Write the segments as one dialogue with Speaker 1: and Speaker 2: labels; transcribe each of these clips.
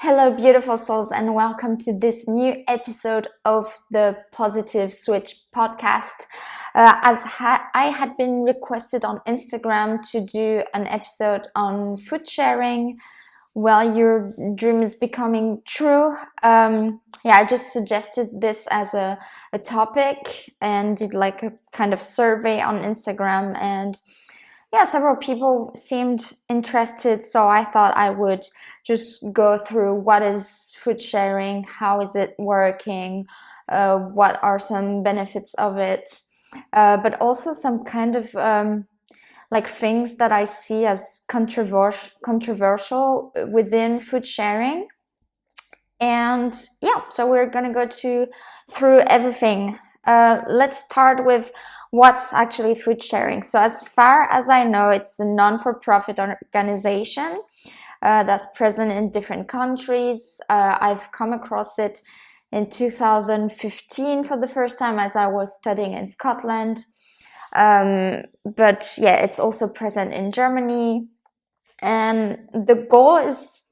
Speaker 1: Hello, beautiful souls, and welcome to this new episode of the Positive Switch podcast. I had been requested on Instagram to do an episode on food sharing while your dream is becoming true. I just suggested this as a topic and did like a kind of survey on Instagram, and several people seemed interested, so I thought I would just go through what is food sharing, how is it working, what are some benefits of it, but also some kind of like things that I see as controversial within food sharing. And so we're gonna go through everything. Let's start with what's actually food sharing. So as far as I know, it's a non-for-profit organization that's present in different countries. I've come across it in 2015 for the first time as I was studying in Scotland. But it's also present in Germany. And the goal is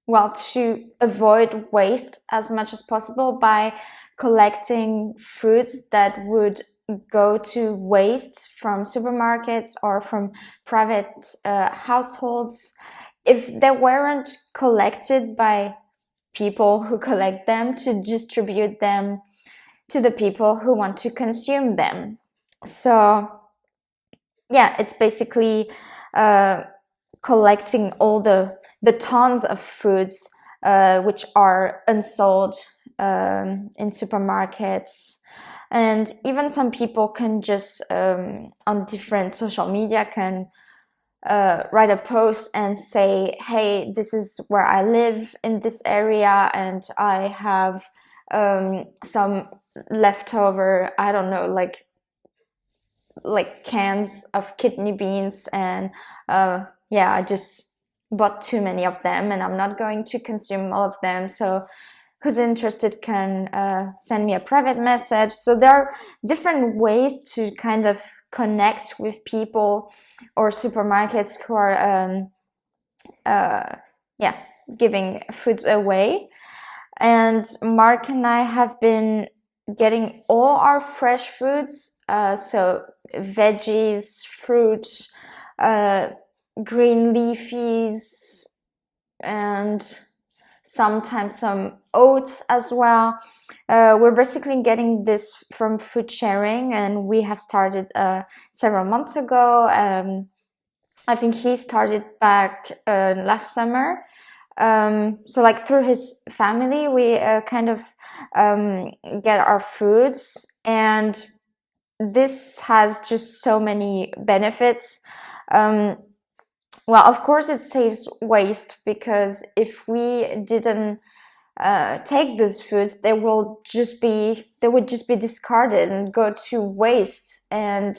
Speaker 1: to avoid waste as much as possible by collecting foods that would go to waste from supermarkets or from private households. If they weren't collected by people who collect them, to distribute them to the people who want to consume them. So it's basically collecting all the tons of foods which are unsold in supermarkets. And even some people can just on different social media can write a post and say, hey, this is where I live in this area and I have some leftover, I don't know, like cans of kidney beans, and I just bought too many of them and I'm not going to consume all of them. So who's interested can send me a private message. So there are different ways to kind of connect with people or supermarkets who are giving food away. And Mark and I have been getting all our fresh foods, so veggies, fruits, green leafies, and sometimes some oats as well. We're basically getting this from Foodsharing, and we have started several months ago. I think he started back last summer. So like through his family, we kind of get our foods, and this has just so many benefits. Well, of course it saves waste, because if we didn't take these foods, they would just be discarded and go to waste. And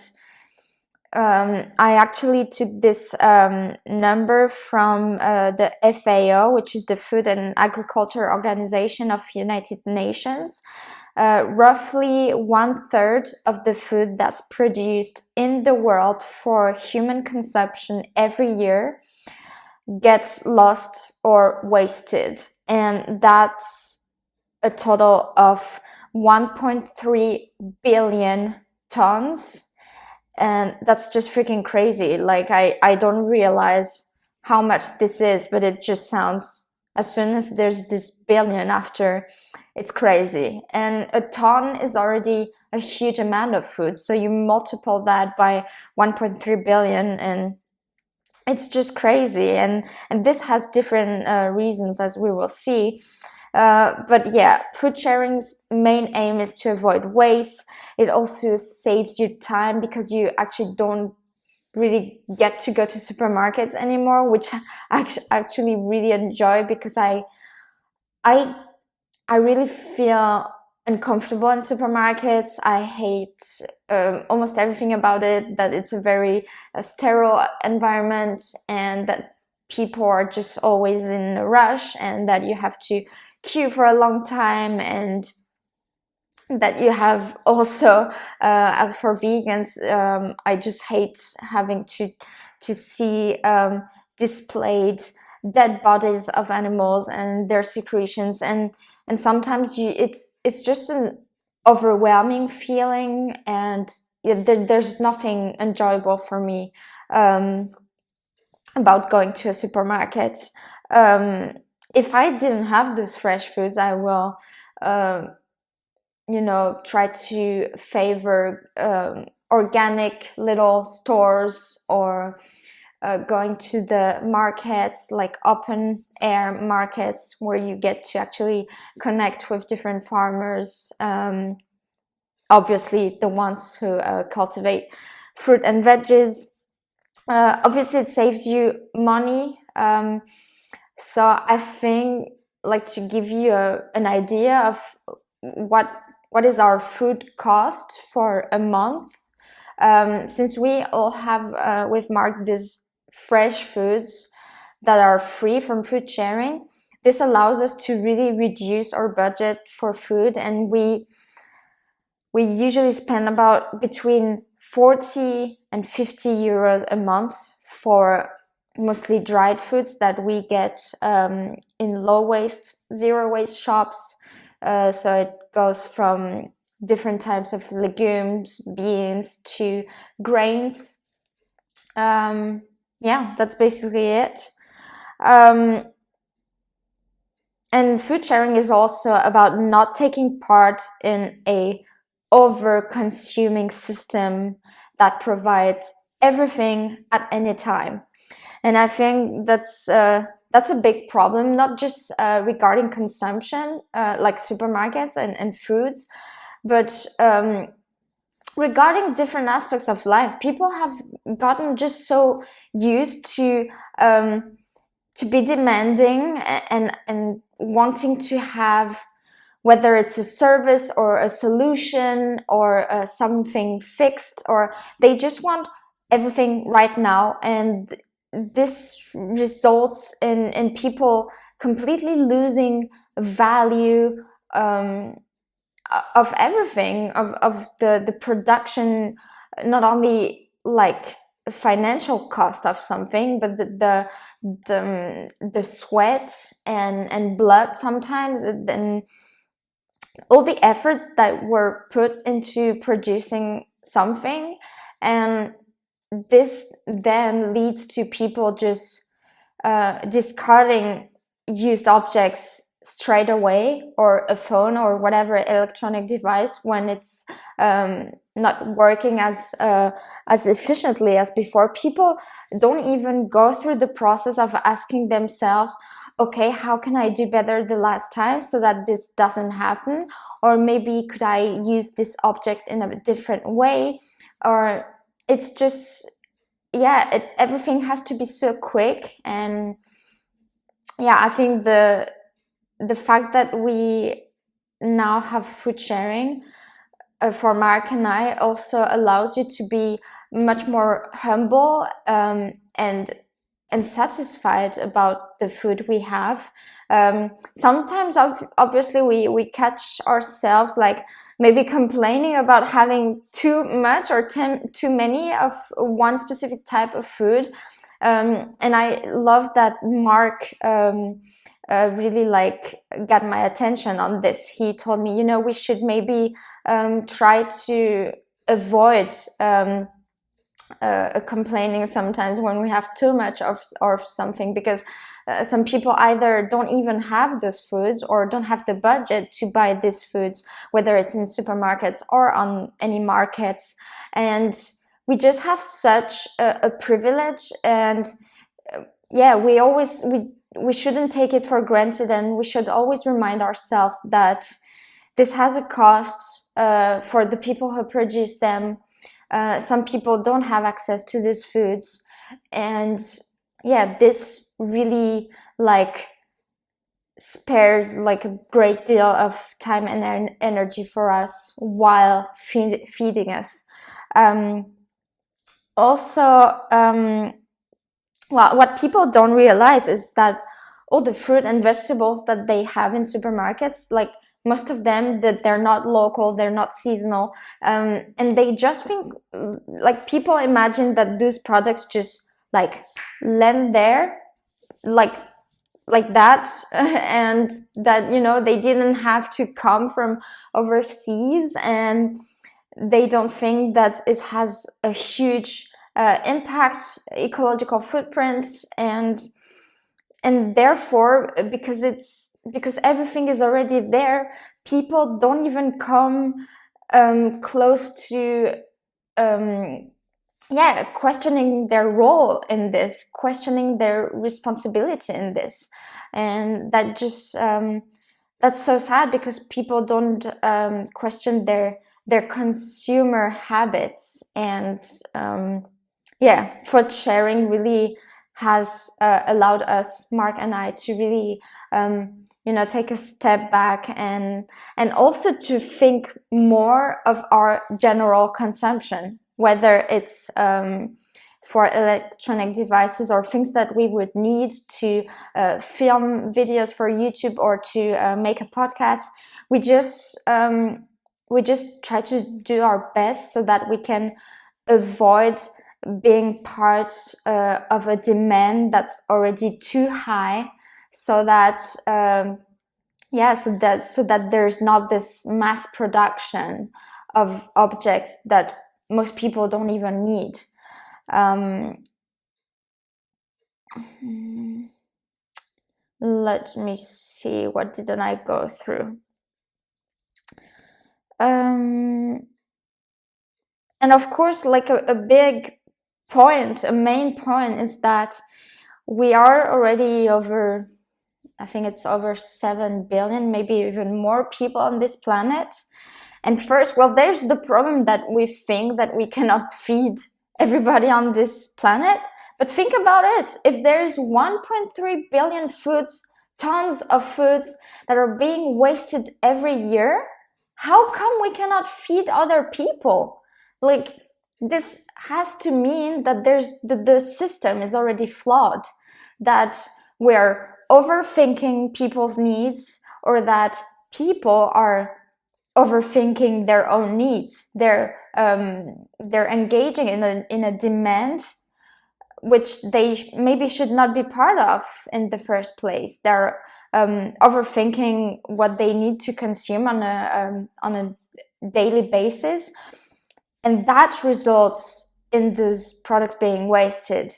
Speaker 1: I actually took this number from the FAO, which is the Food and Agriculture Organization of United Nations. Roughly 1/3 of the food that's produced in the world for human consumption every year gets lost or wasted. And that's a total of 1.3 billion tons. And that's just freaking crazy. Like, I don't realize how much this is, but it just sounds, as soon as there's this billion after, it's crazy. And a ton is already a huge amount of food. So you multiply that by 1.3 billion and it's just crazy. And this has different reasons, as we will see. But food sharing's main aim is to avoid waste. It also saves you time, because you actually don't really get to go to supermarkets anymore, which I actually really enjoy, because I really feel uncomfortable in supermarkets. I hate almost everything about it, that it's a very sterile environment, and that people are just always in a rush, and that you have to queue for a long time, and that you have also as for vegans, I just hate having to see displayed dead bodies of animals and their secretions, and sometimes it's just an overwhelming feeling, and there's nothing enjoyable for me about going to a supermarket. If I didn't have these fresh foods, I will try to favor organic little stores, or going to the markets, like open air markets, where you get to actually connect with different farmers, obviously the ones who cultivate fruit and veggies. Obviously it saves you money, so I think, like, to give you an idea of what is our food cost for a month, since we all have with Mark these fresh foods that are free from Foodsharing, this allows us to really reduce our budget for food, and we usually spend about between 40 and 50 euros a month for mostly dried foods that we get in low waste, zero waste shops. So it goes from different types of legumes, beans, to grains. Yeah, that's basically it. And Foodsharing is also about not taking part in a over-consuming system that provides everything at any time. And I think that's a big problem, not just regarding consumption, like supermarkets and foods, but regarding different aspects of life. People have gotten just so used to be demanding and wanting to have, whether it's a service or a solution or something fixed, or they just want everything right now. And this results in people completely losing value of everything, of the production, not only like financial cost of something, but the sweat and blood sometimes, and all the efforts that were put into producing something. And this then leads to people just discarding used objects straight away, or a phone or whatever electronic device, when it's not working as efficiently as before. People don't even go through the process of asking themselves, okay, how can I do better the last time so that this doesn't happen? Or maybe could I use this object in a different way? Or it's just, yeah, everything has to be so quick. And yeah, I think the fact that we now have Foodsharing for Mark and I also allows you to be much more humble and satisfied about the food we have. Sometimes obviously we catch ourselves like maybe complaining about having too much or too many of one specific type of food. And I love that Mark really like got my attention on this. He told me, we should maybe try to avoid complaining sometimes when we have too much of something, because some people either don't even have those foods or don't have the budget to buy these foods, whether it's in supermarkets or on any markets. And we just have such a privilege, and yeah, we shouldn't take it for granted, and we should always remind ourselves that this has a cost for the people who produce them. Some people don't have access to these foods, and yeah, this really like spares like a great deal of time and energy for us while feeding us. Also, well, what people don't realize is that all the fruit and vegetables that they have in supermarkets, like most of them, that they're not local, they're not seasonal, and they just think, like, people imagine that those products just like land there, like like that, and that, you know, they didn't have to come from overseas, and they don't think that it has a huge impact, ecological footprint, and therefore, because everything is already there, people don't even come close to questioning their role in this, questioning their responsibility in this. And that just that's so sad, because people don't question their consumer habits. And food sharing really has allowed us, Mark and I, to really take a step back, and also to think more of our general consumption, whether it's for electronic devices or things that we would need to film videos for YouTube or to make a podcast. We just try to do our best so that we can avoid being part of a demand that's already too high, so that so that there's not this mass production of objects that most people don't even need. Let me see, what didn't I go through? And of course, like a big point, a main point, is that we are already over, I think it's over 7 billion, maybe even more people on this planet. And first, well, there's the problem that we think that we cannot feed everybody on this planet. But think about it. If there's 1.3 billion tons of foods that are being wasted every year, how come we cannot feed other people? Like, this has to mean that the system is already flawed, that we're overthinking people's needs, or that people are overthinking their own needs. They're engaging in a demand which they maybe should not be part of in the first place. They're overthinking what they need to consume on a daily basis, and that results in these products being wasted.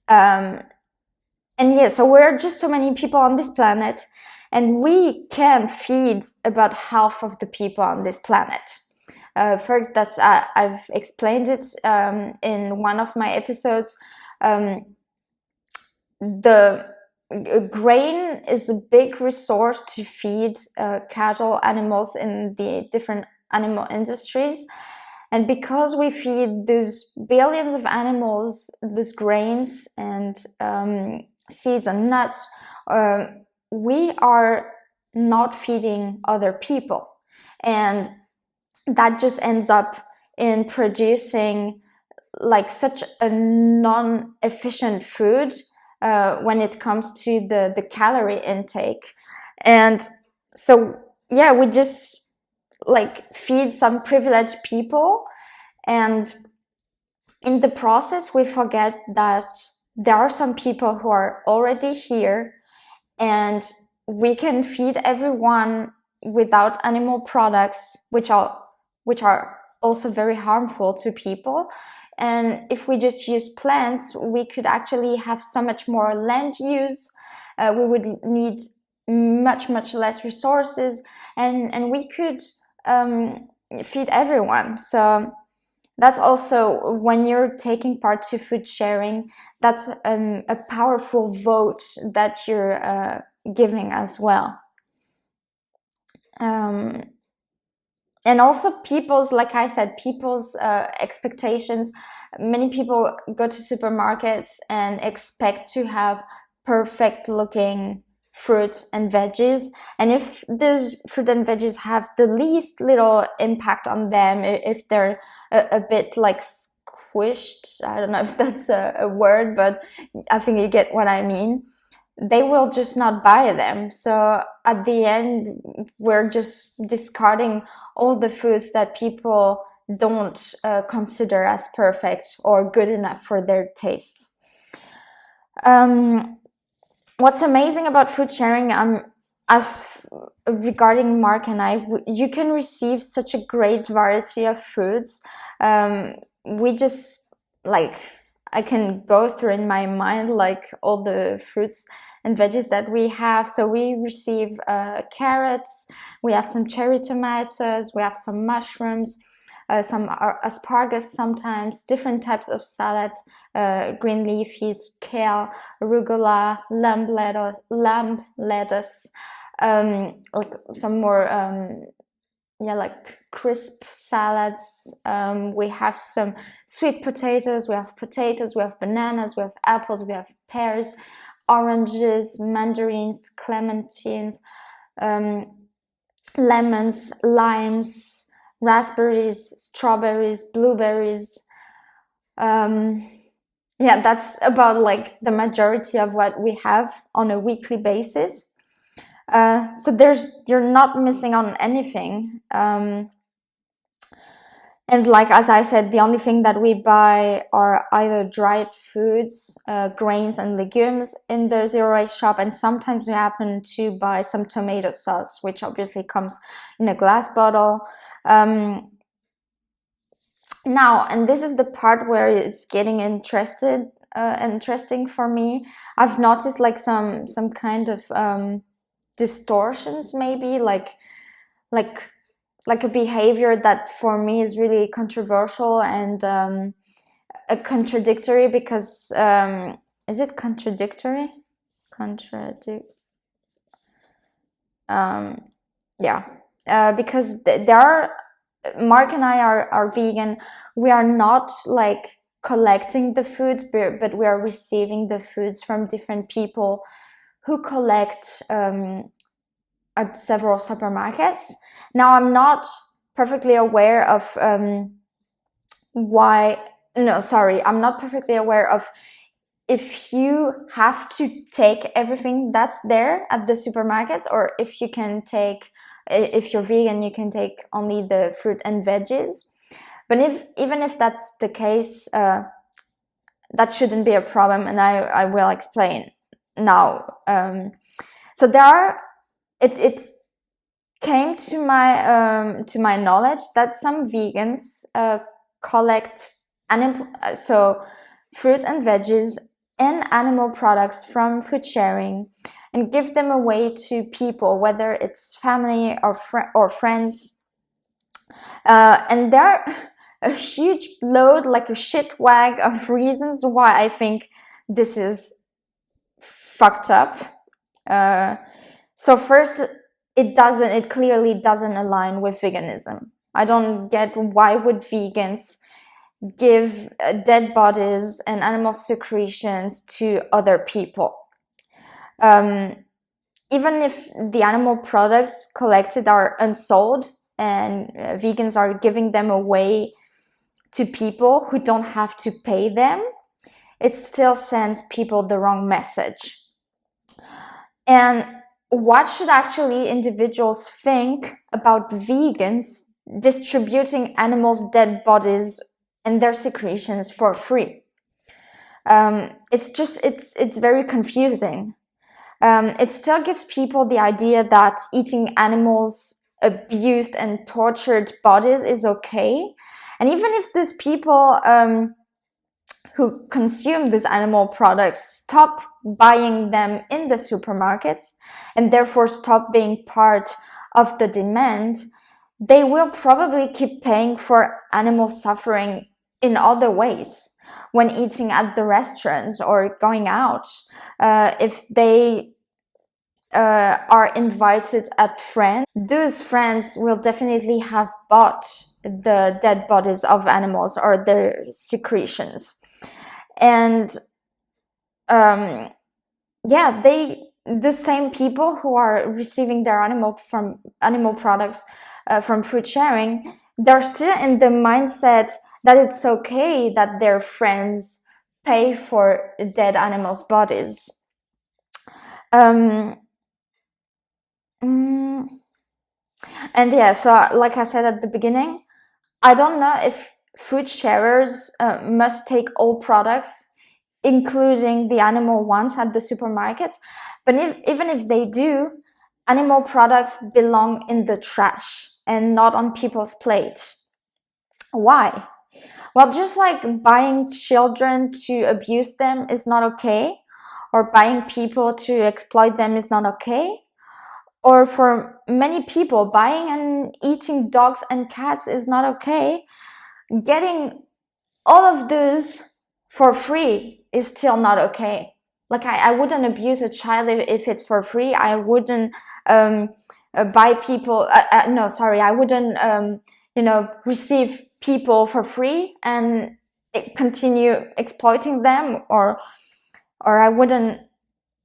Speaker 1: So we're just so many people on this planet, and we can feed about half of the people on this planet. First, I've explained it in one of my episodes. The grain is a big resource to feed cattle, animals in the different animal industries. And because we feed those billions of animals these grains and seeds and nuts, we are not feeding other people. And that just ends up in producing like such a non-efficient food when it comes to the calorie intake. And so, we just like feed some privileged people, and in the process we forget that there are some people who are already here, and we can feed everyone without animal products, which are also very harmful to people. And if we just use plants, we could actually have so much more land use. We would need much less resources, and we could feed everyone. So that's also, when you're taking part to food sharing, that's a powerful vote that you're giving as well. And also people's, like I said, people's expectations. Many people go to supermarkets and expect to have perfect looking fruit and veggies, and if those fruit and veggies have the least little impact on them, if they're a bit like squished, I don't know if that's a word, but I think you get what I mean, they will just not buy them. So at the end, we're just discarding all the foods that people don't consider as perfect or good enough for their taste. what's amazing about food sharing, as regarding Mark and I, you can receive such a great variety of foods. We just like, I can go through in my mind like all the fruits and veggies that we have. So we receive carrots, we have some cherry tomatoes, we have some mushrooms, some asparagus sometimes, different types of salad, green leafies, kale, arugula, lamb lettuce, like some more like crisp salads. We have some sweet potatoes, we have bananas, we have apples, we have pears, oranges, mandarins, clementines, lemons, limes, raspberries, strawberries, blueberries. Yeah, that's about like the majority of what we have on a weekly basis. So you're not missing on anything. And like, as I said, the only thing that we buy are either dried foods, grains and legumes in the zero waste shop. And sometimes we happen to buy some tomato sauce, which obviously comes in a glass bottle. Now, and this is the part where it's getting interesting for me. I've noticed like some kind of distortions, maybe like a behavior that for me is really controversial and a contradictory, because is it contradictory? Yeah, because there are, Mark and I are vegan. We are not like collecting the food, but we are receiving the foods from different people who collect at several supermarkets. Now, I'm not perfectly aware of I'm not perfectly aware of if you have to take everything that's there at the supermarkets, or if you can take, if you're vegan, you can take only the fruit and veggies. But even if that's the case, that shouldn't be a problem, and I will explain now. So it came to my knowledge that some vegans collect fruit and veggies and animal products from Foodsharing and give them away to people, whether it's family or friends. And there are a huge load, like a shit wag of reasons why I think this is fucked up. So first, it clearly doesn't align with veganism. I don't get, why would vegans give dead bodies and animal secretions to other people? Even if the animal products collected are unsold and vegans are giving them away to people who don't have to pay them, it still sends people the wrong message. And what should actually individuals think about vegans distributing animals' dead bodies and their secretions for free? It's very confusing. It still gives people the idea that eating animals' abused and tortured bodies is okay. And even if those people who consume these animal products stop buying them in the supermarkets and therefore stop being part of the demand, they will probably keep paying for animal suffering in other ways when eating at the restaurants or going out. If they are invited at friends, those friends will definitely have bought the dead bodies of animals or their secretions. And the same people who are receiving their animal products from Foodsharing, they're still in the mindset that it's okay that their friends pay for dead animals' bodies. And yeah, so like I said at the beginning, I don't know if food sharers must take all products including the animal ones at the supermarkets. But even if they do, animal products belong in the trash and not on people's plates. Why? Well, just like buying children to abuse them is not okay, or buying people to exploit them is not okay, or for many people, buying and eating dogs and cats is not okay, getting all of those for free is still not okay. Like I wouldn't abuse a child if it's for free. I wouldn't buy people. No, sorry, I wouldn't receive people for free and continue exploiting them, or I wouldn't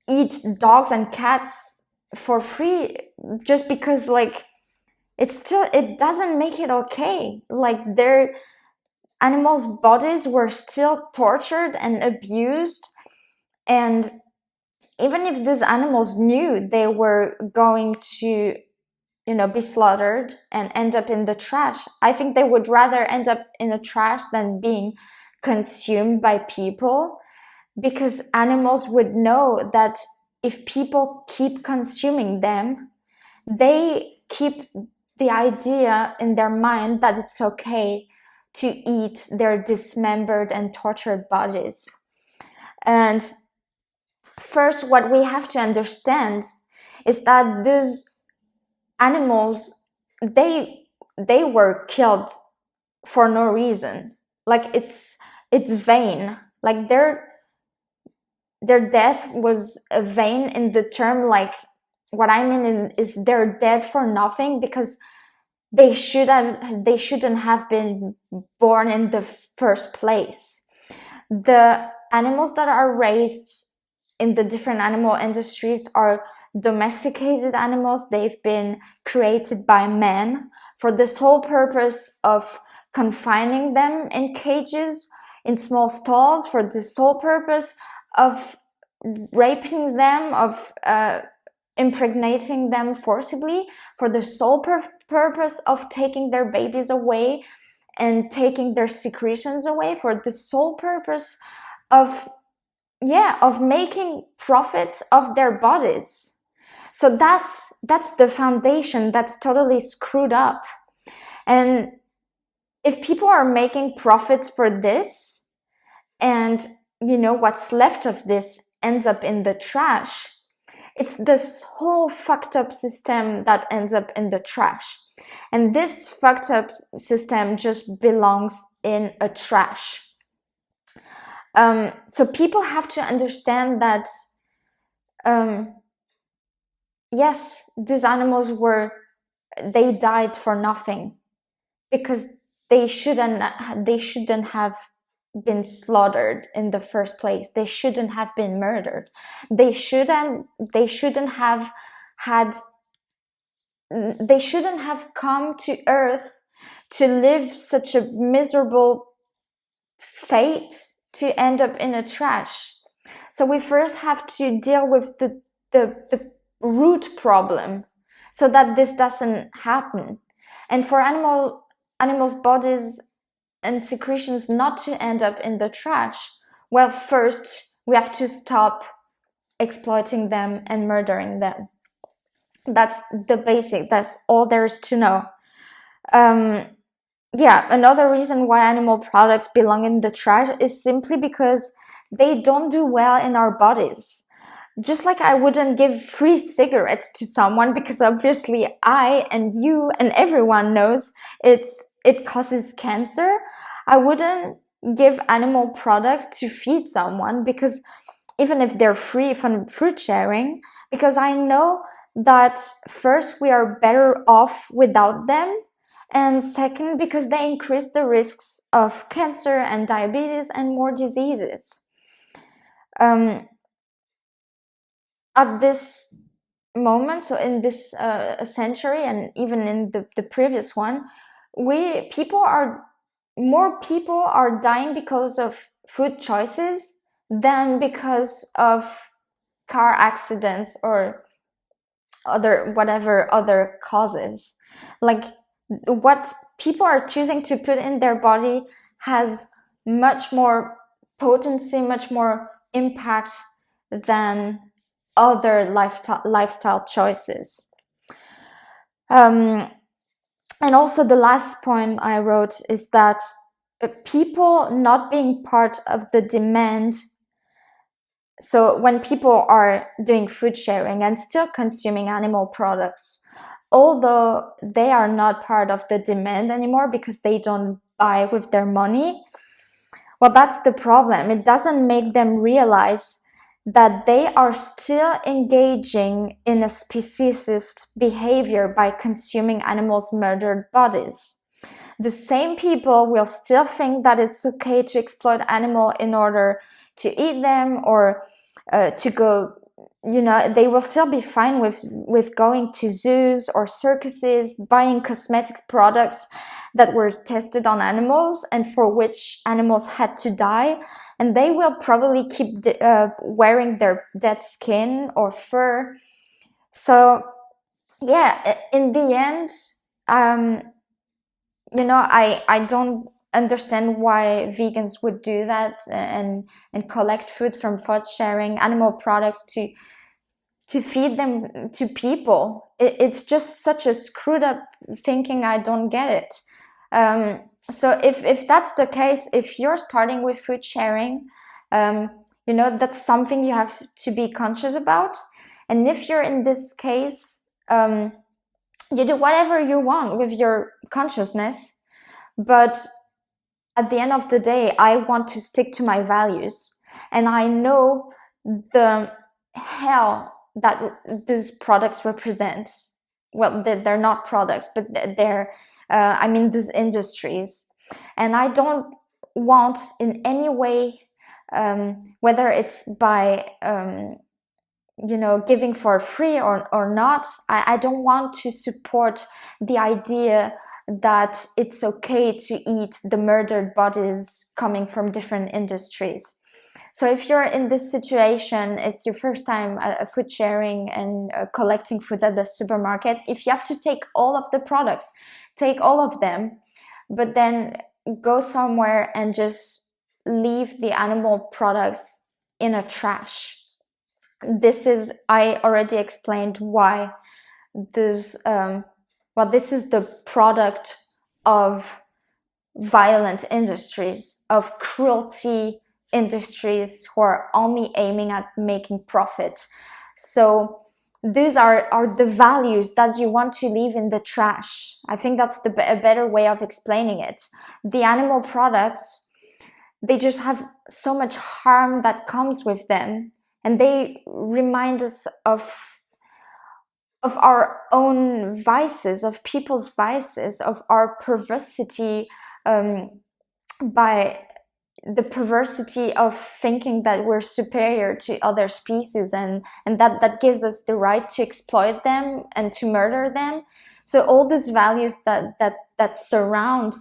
Speaker 1: eat dogs and cats for free just because like it doesn't make it okay. Like their animals' bodies were still tortured and abused, and even if these animals knew they were going to be slaughtered and end up in the trash, I think they would rather end up in the trash than being consumed by people, because animals would know that if people keep consuming them, they keep the idea in their mind that it's okay to eat their dismembered and tortured bodies. And first, what we have to understand is that those animals, they were killed for no reason. Like it's vain. Like their death was vain in the term, like what I mean is they're dead for nothing, because they shouldn't have been born in the first place. The animals that are raised in the different animal industries are domesticated animals. They've been created by men for the sole purpose of confining them in cages, in small stalls, for the sole purpose of raping them, of impregnating them forcibly, for the sole purpose of taking their babies away and taking their secretions away, for the sole purpose of making profit of their bodies. So that's the foundation that's totally screwed up. And if people are making profits for this, and what's left of this ends up in the trash, it's this whole fucked up system that ends up in the trash. And this fucked up system just belongs in a trash. So people have to understand that, yes, these animals they died for nothing, because they shouldn't have been slaughtered in the first place. They shouldn't have been murdered. They shouldn't have come to Earth to live such a miserable fate to end up in a trash. So we first have to deal with the root problem so that this doesn't happen. And for animals' bodies and secretions not to end up in the trash, well, first we have to stop exploiting them and murdering them. That's the basic. That's all there is to know. Another reason why animal products belong in the trash is simply because they don't do well in our bodies. Just like I wouldn't give free cigarettes to someone because obviously I and you and everyone knows it causes cancer, I wouldn't give animal products to feed someone, because even if they're free from Foodsharing, because I know that first, we are better off without them, and second, because they increase the risks of cancer and diabetes and more diseases. At this moment, so in this century, and even in the previous one, more people are dying because of food choices than because of car accidents or whatever other causes. Like, what people are choosing to put in their body has much more potency, much more impact than other lifestyle choices. And also the last point I wrote is that people not being part of the demand. So when people are doing food sharing and still consuming animal products, although they are not part of the demand anymore because they don't buy with their money, well, that's the problem. It doesn't make them realize that they are still engaging in a speciesist behavior by consuming animals' murdered bodies. The same people will still think that it's okay to exploit animals in order to eat them, or to go, they will still be fine with going to zoos or circuses, buying cosmetic products that were tested on animals and for which animals had to die, and they will probably keep wearing their dead skin or fur. So yeah, in the end, I don't understand why vegans would do that and collect food from Foodsharing, animal products, to feed them to people. It's just such a screwed up thinking. I don't get it. So if that's the case, if you're starting with food sharing, that's something you have to be conscious about. And if you're in this case, you do whatever you want with your consciousness, but at the end of the day, I want to stick to my values, and I know the hell that these products represent. Well, they're not products, but they're these industries, and I don't want in any way, whether it's by giving for free or not, I don't want to support the idea that it's okay to eat the murdered bodies coming from different industries. So if you're in this situation, it's your first time food sharing and collecting food at the supermarket, if you have to take all of the products, take all of them, but then go somewhere and just leave the animal products in a trash. I already explained why this is the product of violent industries, of cruelty industries who are only aiming at making profit. So these are the values that you want to leave in the trash. I think that's a better way of explaining it. The animal products, they just have so much harm that comes with them, and they remind us of our own vices, of people's vices, of our perversity, by the perversity of thinking that we're superior to other species, and that gives us the right to exploit them and to murder them. So all these values that surround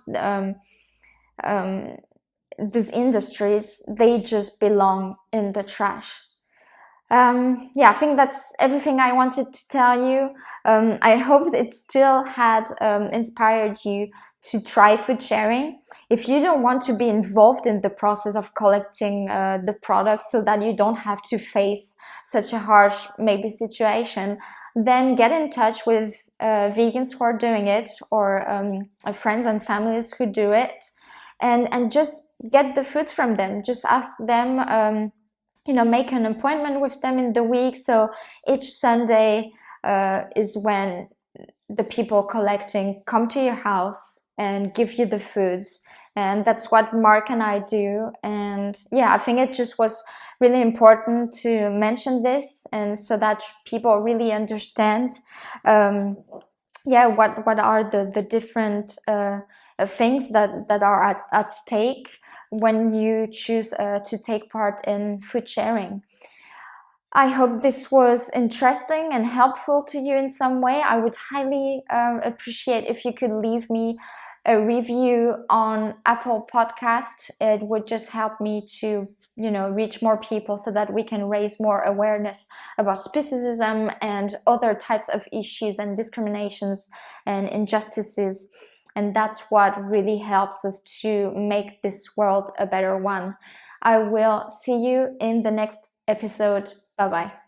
Speaker 1: these industries, they just belong in the trash. I think that's everything I wanted to tell you. I hope it still had inspired you to try food sharing. If you don't want to be involved in the process of collecting the products so that you don't have to face such a harsh maybe situation, then get in touch with vegans who are doing it, or friends and families who do it, and just get the food from them. Just ask them, make an appointment with them in the week. So each Sunday is when the people collecting come to your house and give you the foods. And that's what Mark and I do. And I think it just was really important to mention this, and so that people really understand what are the different things that are at stake when you choose to take part in food sharing. I hope this was interesting and helpful to you in some way. I would highly appreciate if you could leave me a review on Apple Podcast. It would just help me to reach more people, so that we can raise more awareness about speciesism and other types of issues and discriminations and injustices. And that's what really helps us to make this world a better one. I will see you in the next episode. Bye bye.